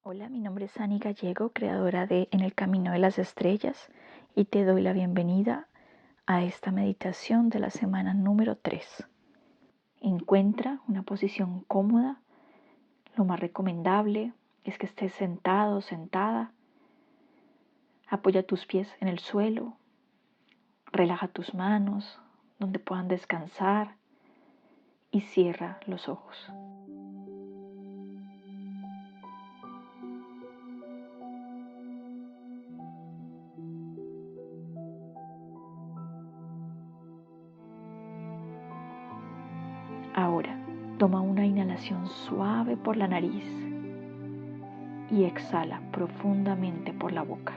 Hola, mi nombre es Ani Gallego, creadora de En el Camino de las Estrellas, y te doy la bienvenida a esta meditación de la semana número 3. Encuentra una posición cómoda. Lo más recomendable es que estés sentado o sentada. Apoya tus pies en el suelo, relaja tus manos donde puedan descansar y cierra los ojos. Ahora, toma una inhalación suave por la nariz y exhala profundamente por la boca.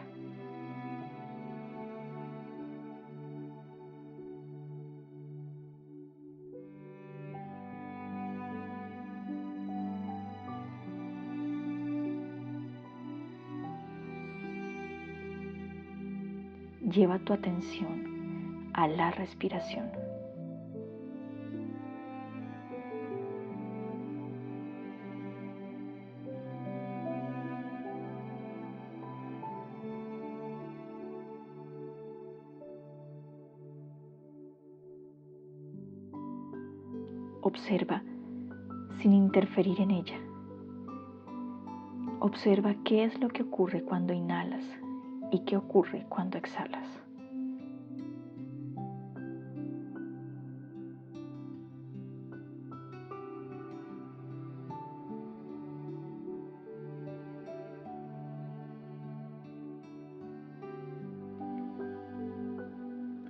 Lleva tu atención a la respiración. Observa sin interferir en ella. Observa qué es lo que ocurre cuando inhalas y qué ocurre cuando exhalas.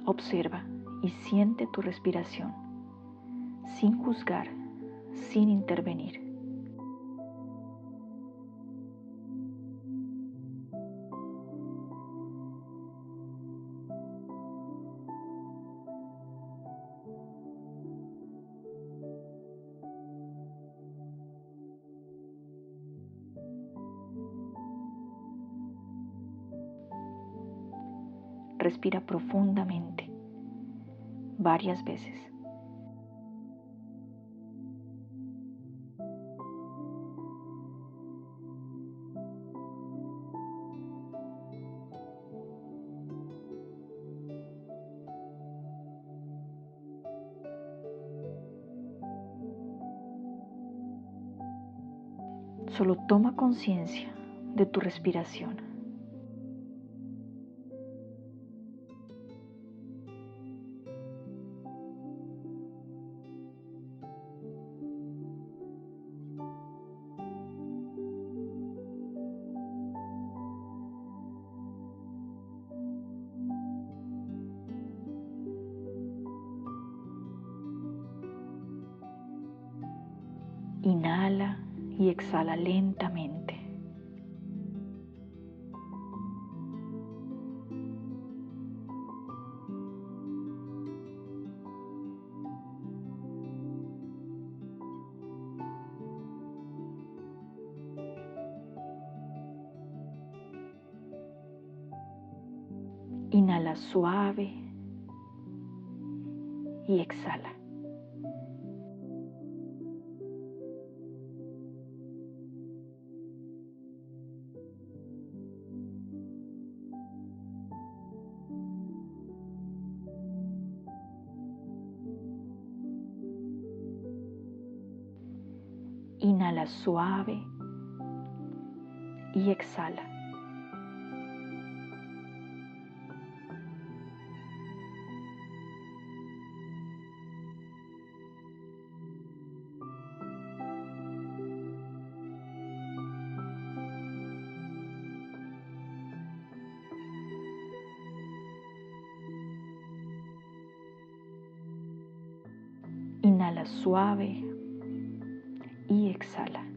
Observa y siente tu respiración sin juzgar, sin intervenir. Respira profundamente, varias veces. Solo toma conciencia de tu respiración. Inhala y exhala lentamente. Inhala suave y exhala. Inhala suave y exhala. Inhala suave y exhala.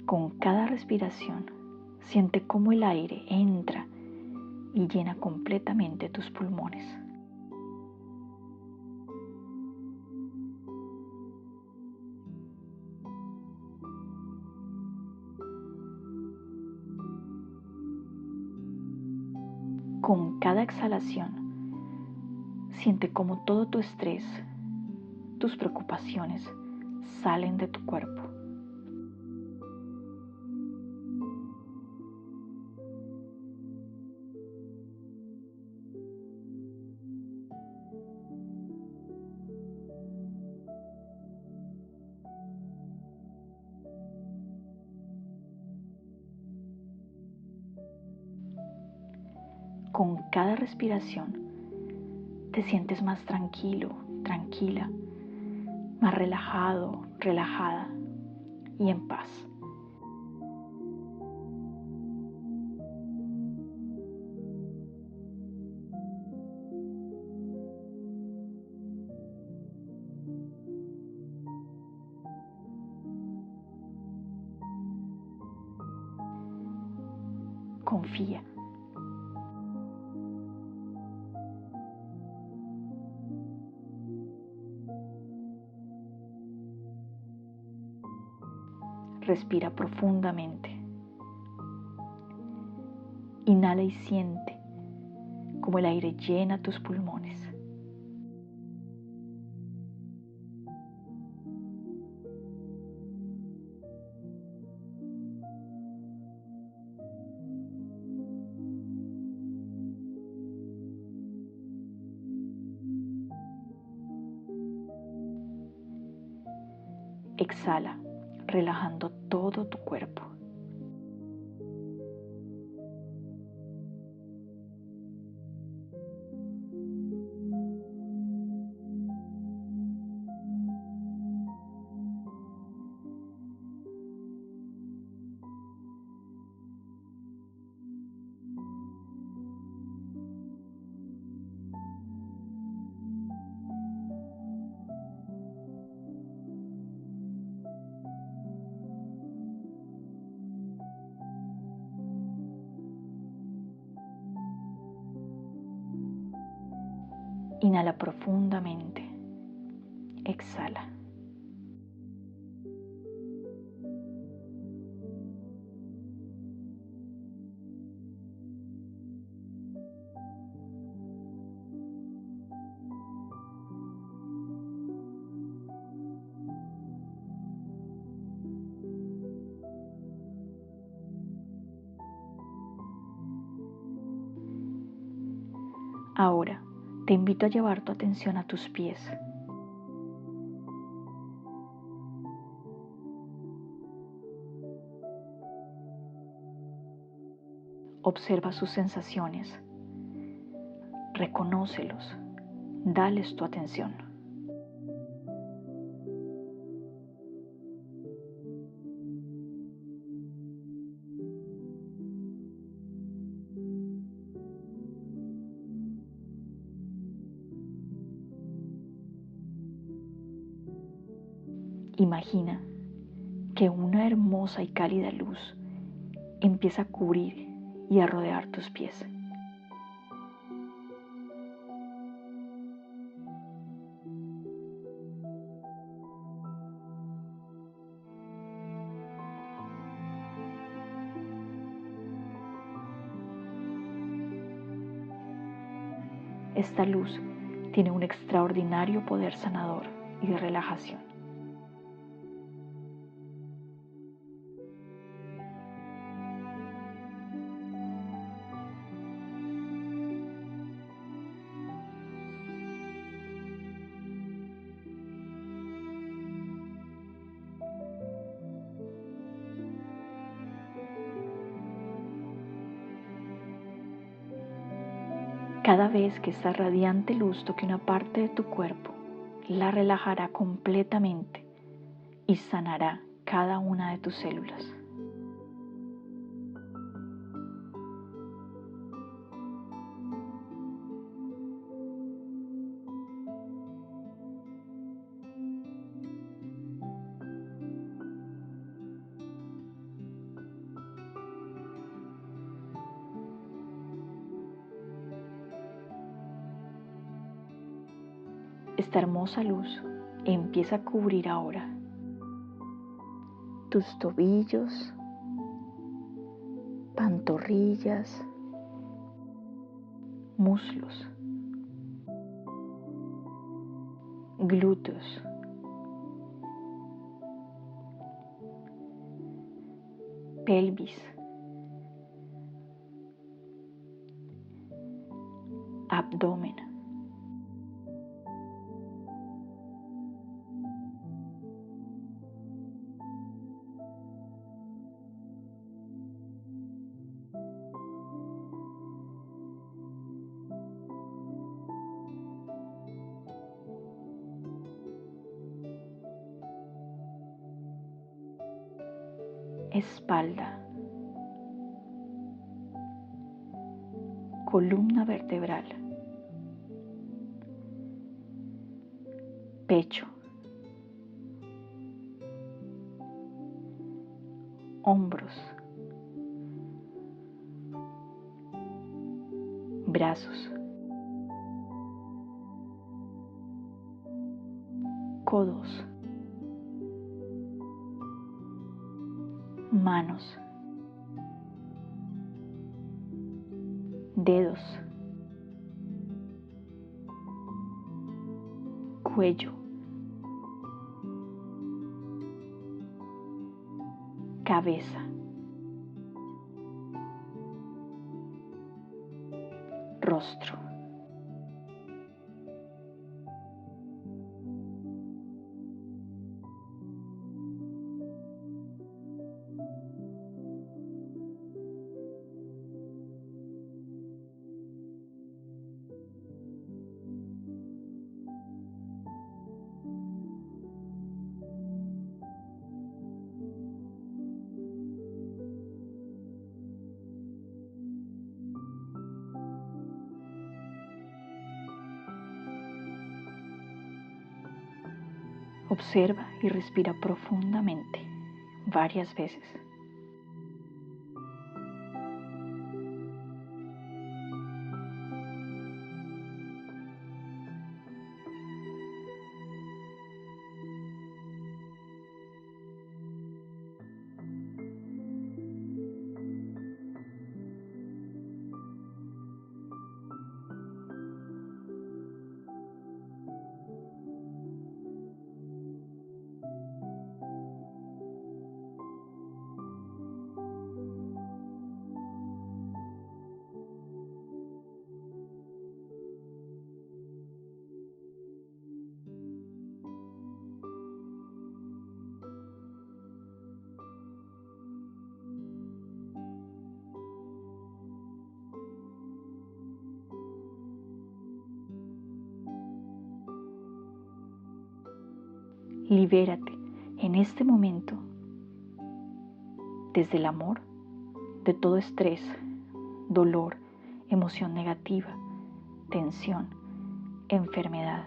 Con cada respiración, siente cómo el aire entra y llena completamente tus pulmones. Con cada exhalación, siente cómo todo tu estrés, tus preocupaciones salen de tu cuerpo. Con cada respiración, te sientes más tranquilo, tranquila, más relajado, relajada y en paz. Confía. Respira profundamente. Inhala y siente cómo el aire llena tus pulmones. Exhala, relajando todo tu cuerpo. Inhala profundamente. Exhala. Ahora, te invito a llevar tu atención a tus pies. Observa sus sensaciones. Reconócelos. Dales tu atención. Imagina que una hermosa y cálida luz empieza a cubrir y a rodear tus pies. Esta luz tiene un extraordinario poder sanador y de relajación. Cada vez que esta radiante luz toque una parte de tu cuerpo, la relajará completamente y sanará cada una de tus células. Esta hermosa luz empieza a cubrir ahora tus tobillos, pantorrillas, muslos, glúteos, pelvis, abdomen, espalda, columna vertebral, pecho, hombros, brazos, codos, manos, dedos, cuello, cabeza, rostro. Observa y respira profundamente varias veces. Libérate en este momento desde el amor de todo estrés, dolor, emoción negativa, tensión, enfermedad.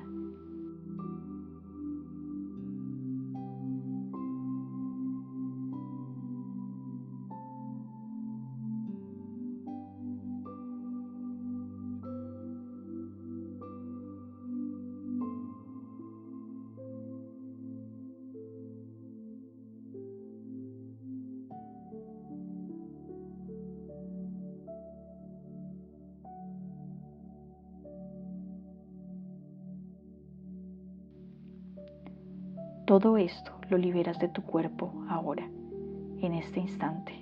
Todo esto lo liberas de tu cuerpo ahora, en este instante.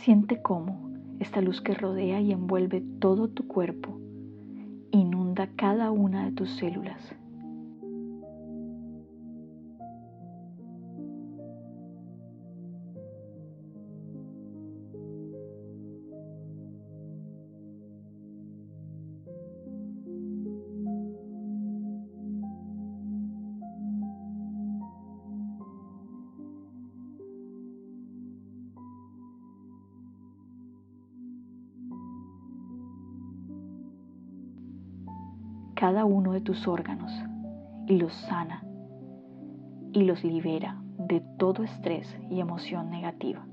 Siente cómo esta luz que rodea y envuelve todo tu cuerpo inunda cada una de tus células. Cada uno de tus órganos y los sana y los libera de todo estrés y emoción negativa.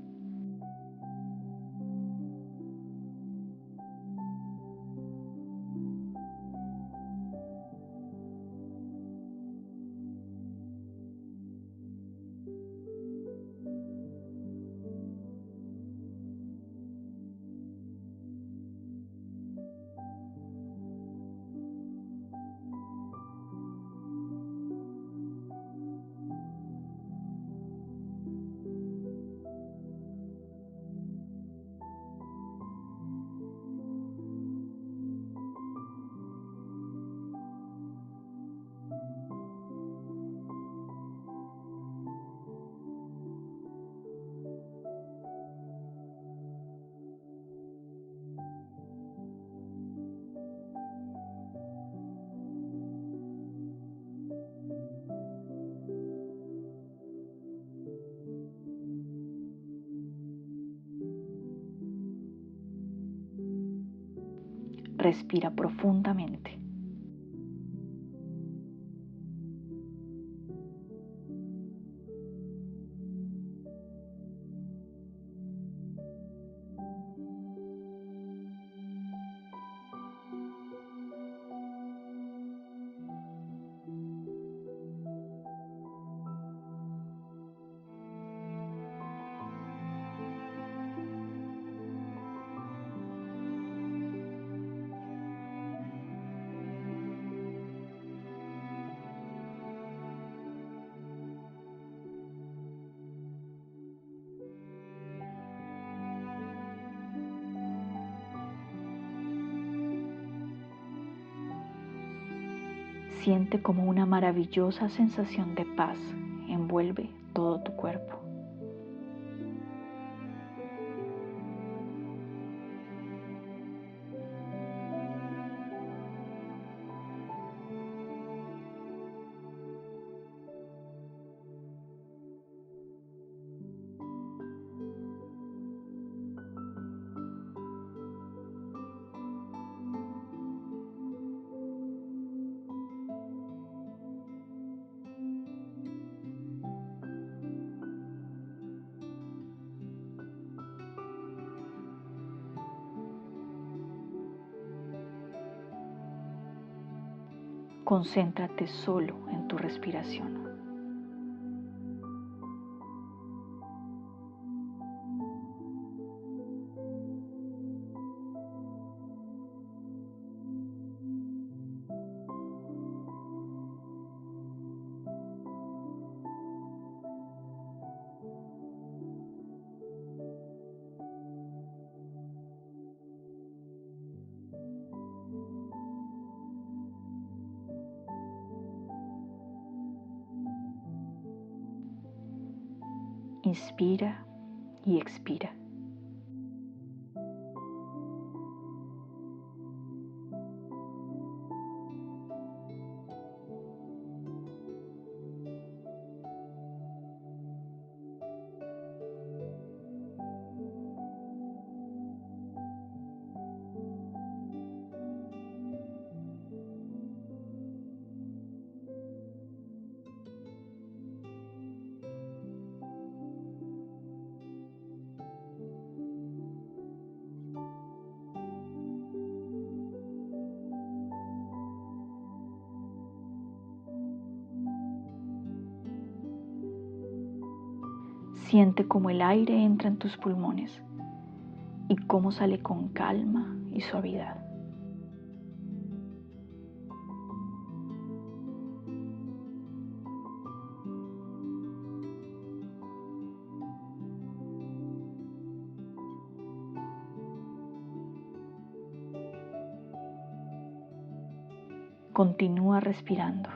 Respira profundamente. Siente como una maravillosa sensación de paz envuelve todo tu cuerpo. Concéntrate solo en tu respiración. Inspira y expira. Siente cómo el aire entra en tus pulmones y cómo sale con calma y suavidad. Continúa respirando.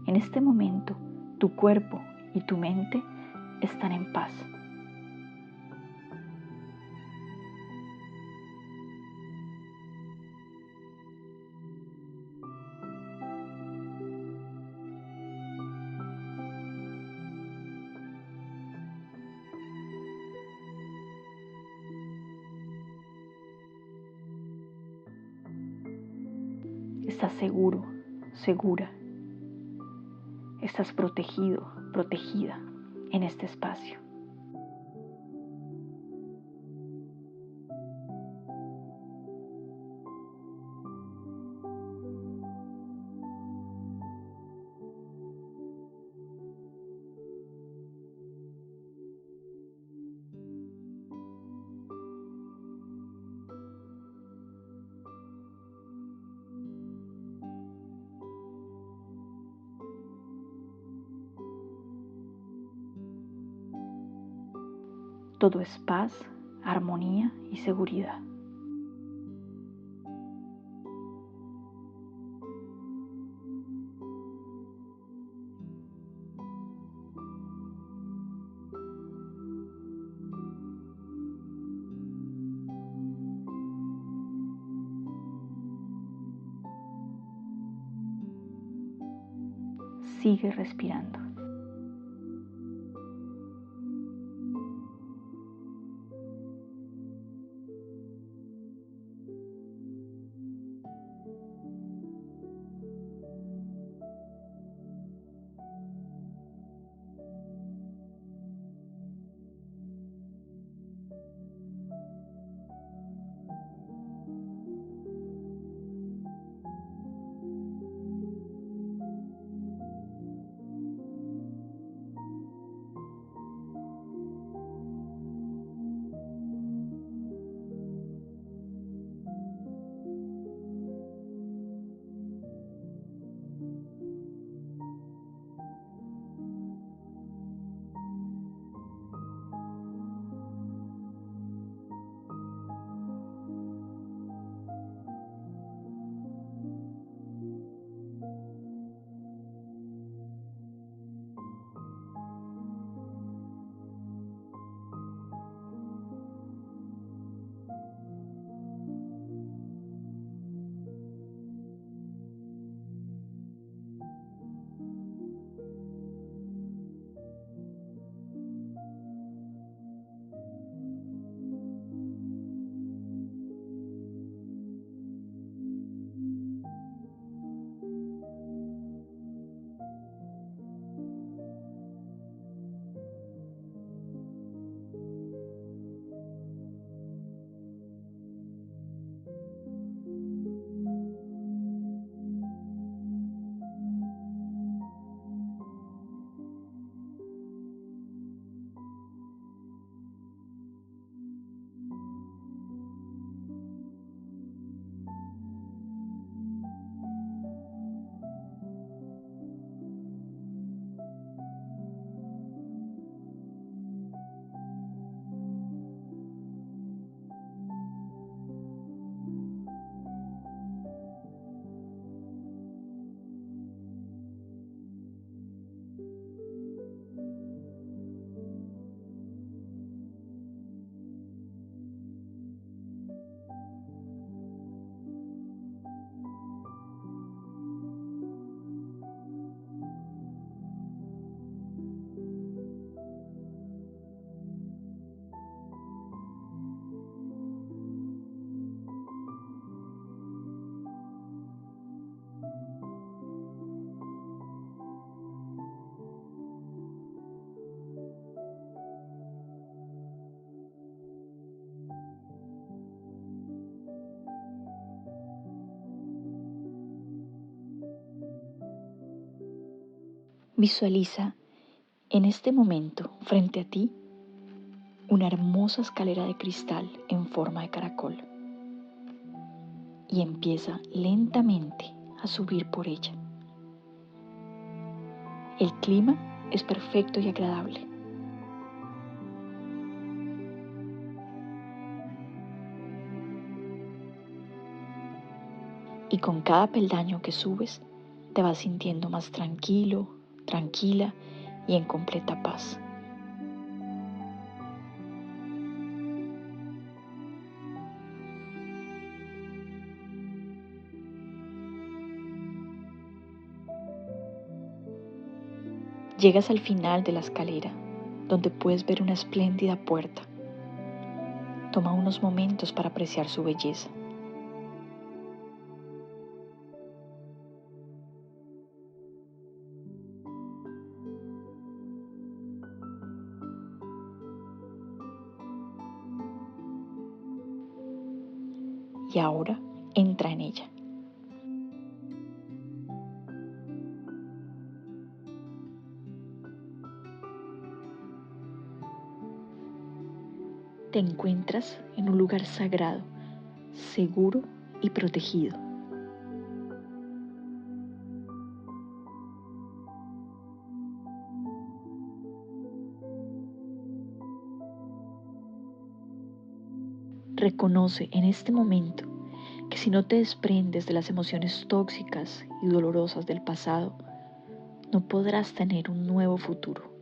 En este momento, tu cuerpo y tu mente están en paz. Estás seguro, segura. Estás protegido, protegida en este espacio. Todo es paz, armonía y seguridad. Sigue respirando. Visualiza En este momento, frente a ti, una hermosa escalera de cristal en forma de caracol y empieza lentamente a subir por ella. El clima es perfecto y agradable. Y con cada peldaño que subes, te vas sintiendo más tranquilo, tranquila y en completa paz. Llegas al final de la escalera, donde puedes ver una espléndida puerta. Toma unos momentos para apreciar su belleza. Y ahora entra en ella. Te encuentras en un lugar sagrado, seguro y protegido. Reconoce en este momento que si no te desprendes de las emociones tóxicas y dolorosas del pasado, no podrás tener un nuevo futuro.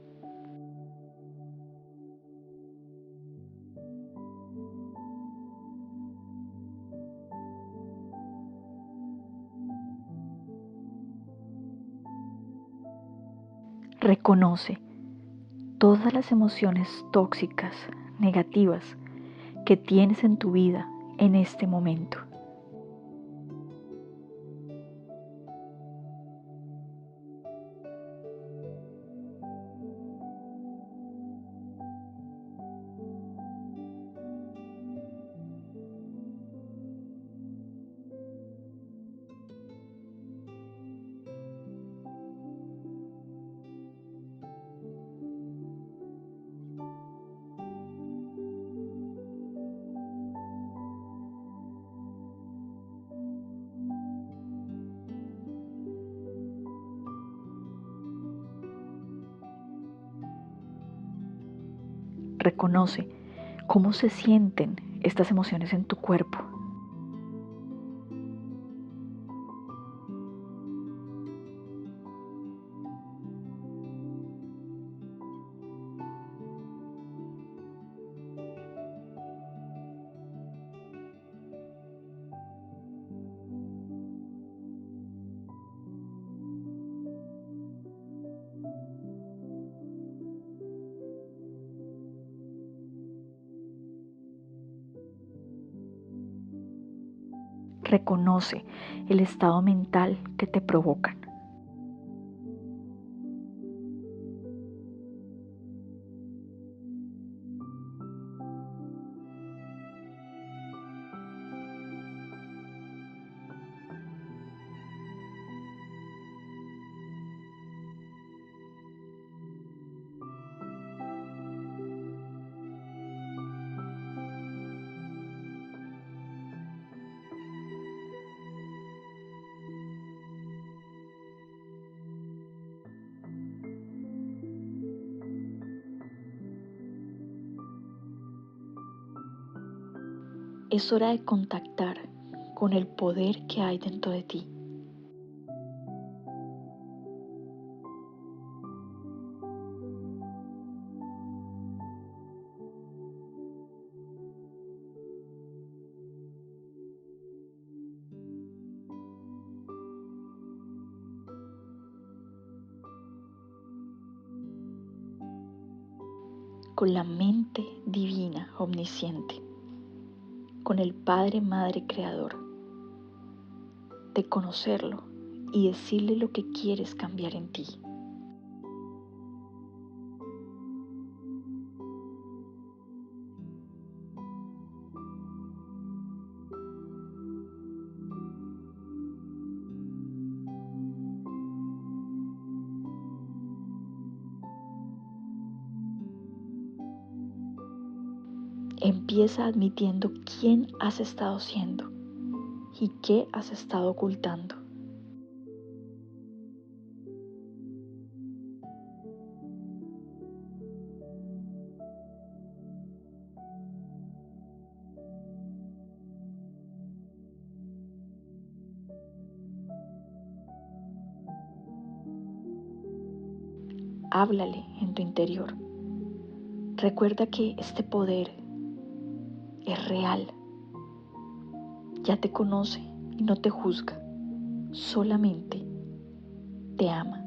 Reconoce todas las emociones tóxicas, negativas que tienes en tu vida en este momento. Reconoce cómo se sienten estas emociones en tu cuerpo. Reconoce el estado mental que te provocan. Es hora de contactar con el poder que hay dentro de ti. Con la mente divina omnisciente, con el Padre Madre Creador, de conocerlo y decirle lo que quieres cambiar en ti. Empieza admitiendo quién has estado siendo y qué has estado ocultando. Háblale en tu interior. Recuerda que este poder es real. Ya te conoce y no te juzga. Solamente te ama.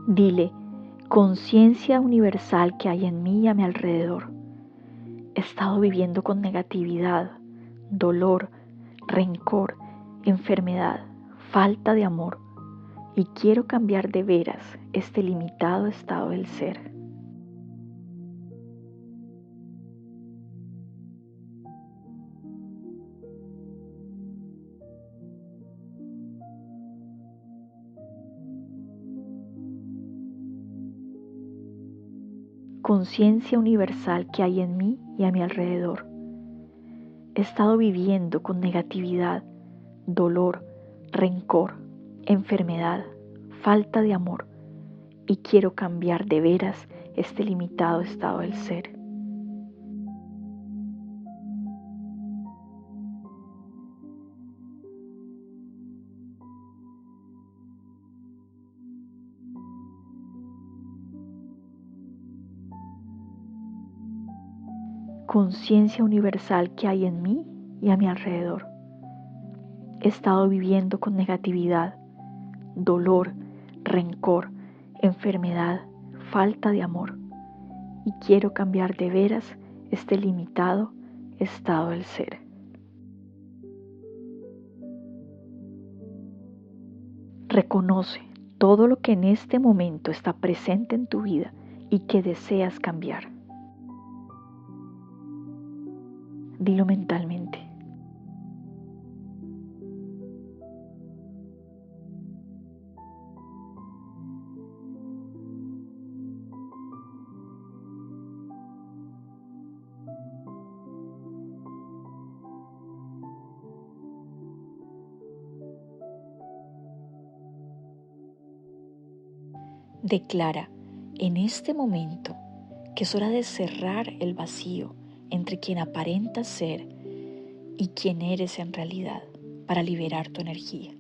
Dile, conciencia universal que hay en mí y a mi alrededor. He estado viviendo con negatividad, dolor, rencor, enfermedad, falta de amor y quiero cambiar de veras este limitado estado del ser. Conciencia universal que hay en mí y a mi alrededor. He estado viviendo con negatividad, dolor, rencor, enfermedad, falta de amor y quiero cambiar de veras este limitado estado del ser. Conciencia universal que hay en mí y a mi alrededor. He estado viviendo con negatividad, dolor, rencor, enfermedad, falta de amor y quiero cambiar de veras este limitado estado del ser. Reconoce todo lo que en este momento está presente en tu vida y que deseas cambiar. Dilo mentalmente. Declara en este momento que es hora de cerrar el vacío entre quien aparentas ser y quien eres en realidad para liberar tu energía.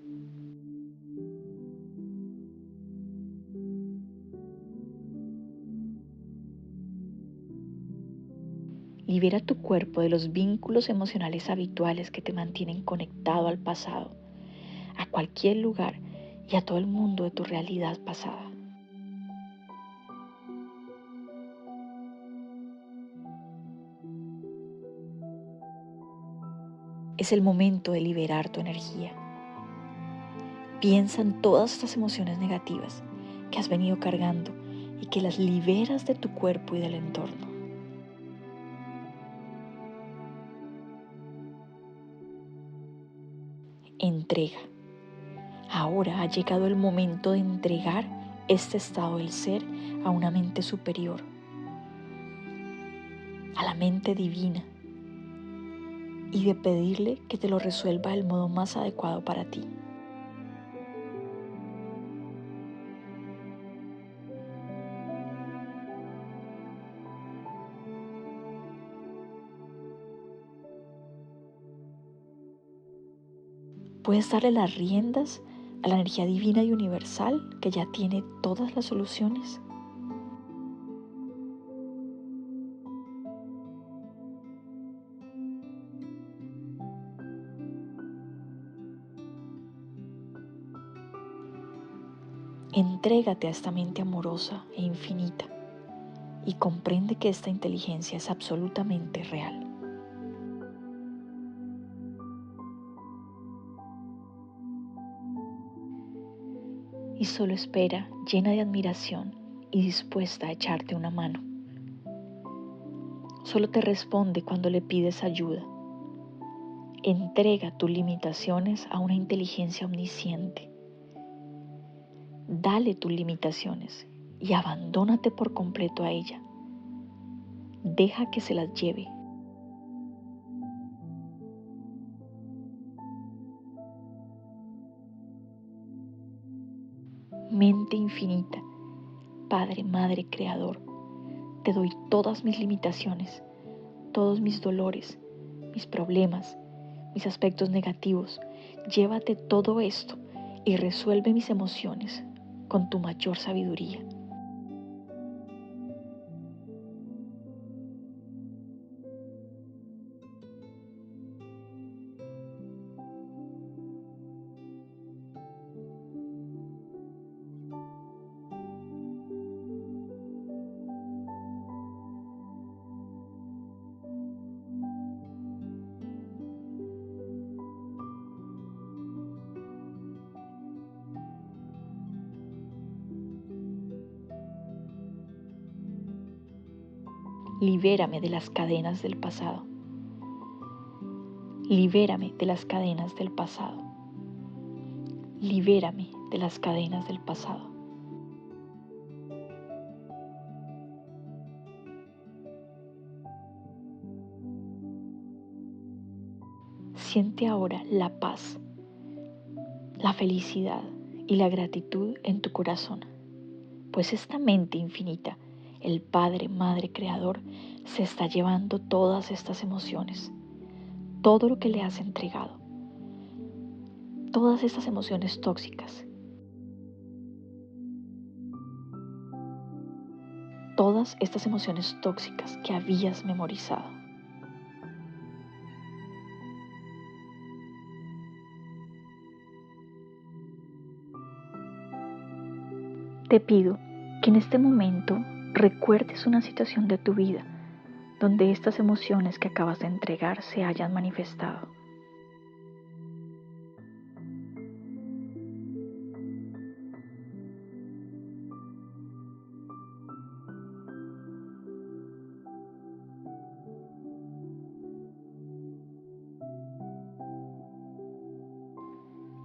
Libera tu cuerpo de los vínculos emocionales habituales que te mantienen conectado al pasado, a cualquier lugar y a todo el mundo de tu realidad pasada. Es el momento de liberar tu energía. Piensa en todas estas emociones negativas que has venido cargando y que las liberas de tu cuerpo y del entorno. Entrega. Ahora ha llegado el momento de entregar este estado del ser a una mente superior, a la mente divina, y de pedirle que te lo resuelva del modo más adecuado para ti. Puedes darle las riendas a la energía divina y universal que ya tiene todas las soluciones. Entrégate a esta mente amorosa e infinita y comprende que esta inteligencia es absolutamente real. Y solo espera, llena de admiración y dispuesta a echarte una mano. Solo te responde cuando le pides ayuda. Entrega tus limitaciones a una inteligencia omnisciente. Dale tus limitaciones y abandónate por completo a ella. Deja que se las lleve. Mente infinita, Padre, Madre, Creador, te doy todas mis limitaciones, todos mis dolores, mis problemas, mis aspectos negativos. Llévate todo esto y resuelve mis emociones con tu mayor sabiduría. Libérame de las cadenas del pasado. Libérame de las cadenas del pasado. Libérame de las cadenas del pasado. Siente ahora la paz, la felicidad y la gratitud en tu corazón, pues esta mente infinita, el Padre, Madre, Creador, se está llevando todas estas emociones, todo lo que le has entregado, todas estas emociones tóxicas, todas estas emociones tóxicas que habías memorizado. Te pido que en este momento recuerdes una situación de tu vida donde estas emociones que acabas de entregar se hayan manifestado.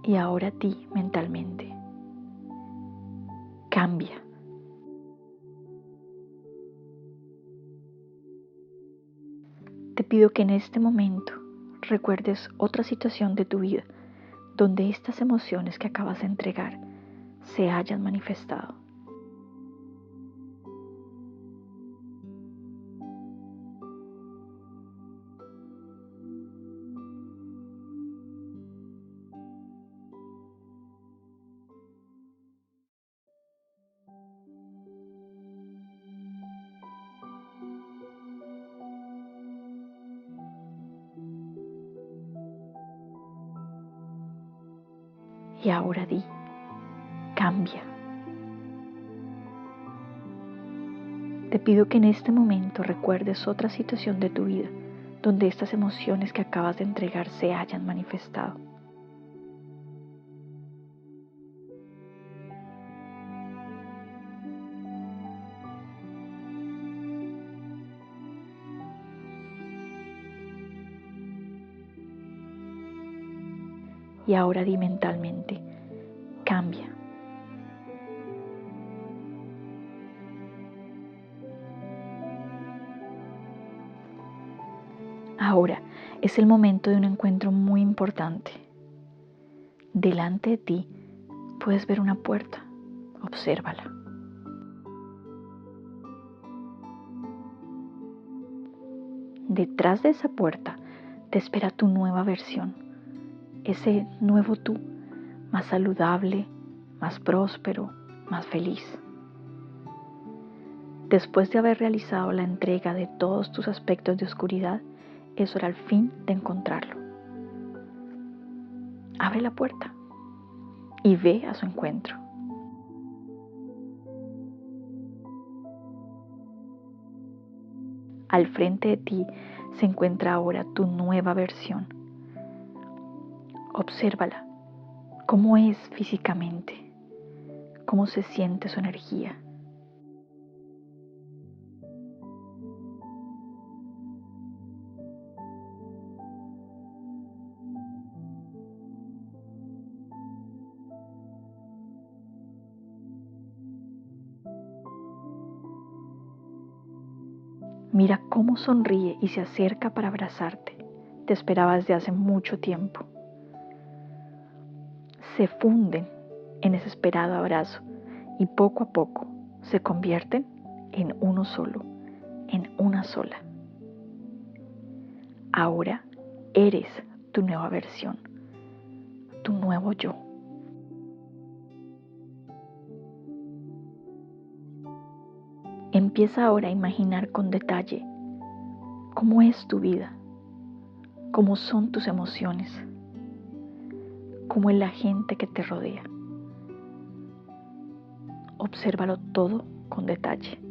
Y ahora di mentalmente, cambia. Te pido que en este momento recuerdes otra situación de tu vida donde estas emociones que acabas de entregar se hayan manifestado. Y ahora di, cambia. Te pido que en este momento recuerdes otra situación de tu vida donde estas emociones que acabas de entregar se hayan manifestado. Y ahora di mentalmente, cambia. Ahora es el momento de un encuentro muy importante. Delante de ti puedes ver una puerta. Obsérvala. Detrás de esa puerta te espera tu nueva versión, ese nuevo tú, más saludable, más próspero, más feliz. Después de haber realizado la entrega de todos tus aspectos de oscuridad, es hora al fin de encontrarlo. Abre la puerta y ve a su encuentro. Al frente de ti se encuentra ahora tu nueva versión. Obsérvala, cómo es físicamente, cómo se siente su energía. Mira cómo sonríe y se acerca para abrazarte. Te esperaba desde hace mucho tiempo. Se funden en ese esperado abrazo y poco a poco se convierten en uno solo, en una sola. Ahora eres tu nueva versión, tu nuevo yo. Empieza ahora a imaginar con detalle cómo es tu vida, cómo son tus emociones, cómo es la gente que te rodea. Obsérvalo todo con detalle.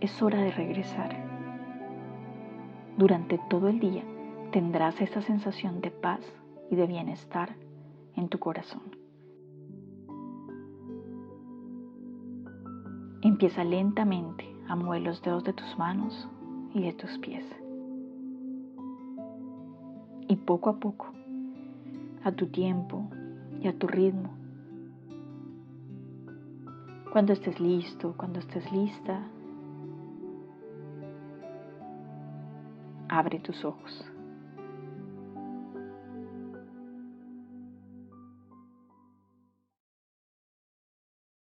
es hora de regresar. Durante todo el día tendrás esa sensación de paz y de bienestar en tu corazón. Empieza lentamente a mover los dedos de tus manos y de tus pies. Y poco a poco, a tu tiempo y a tu ritmo, cuando estés listo, cuando estés lista, abre tus ojos.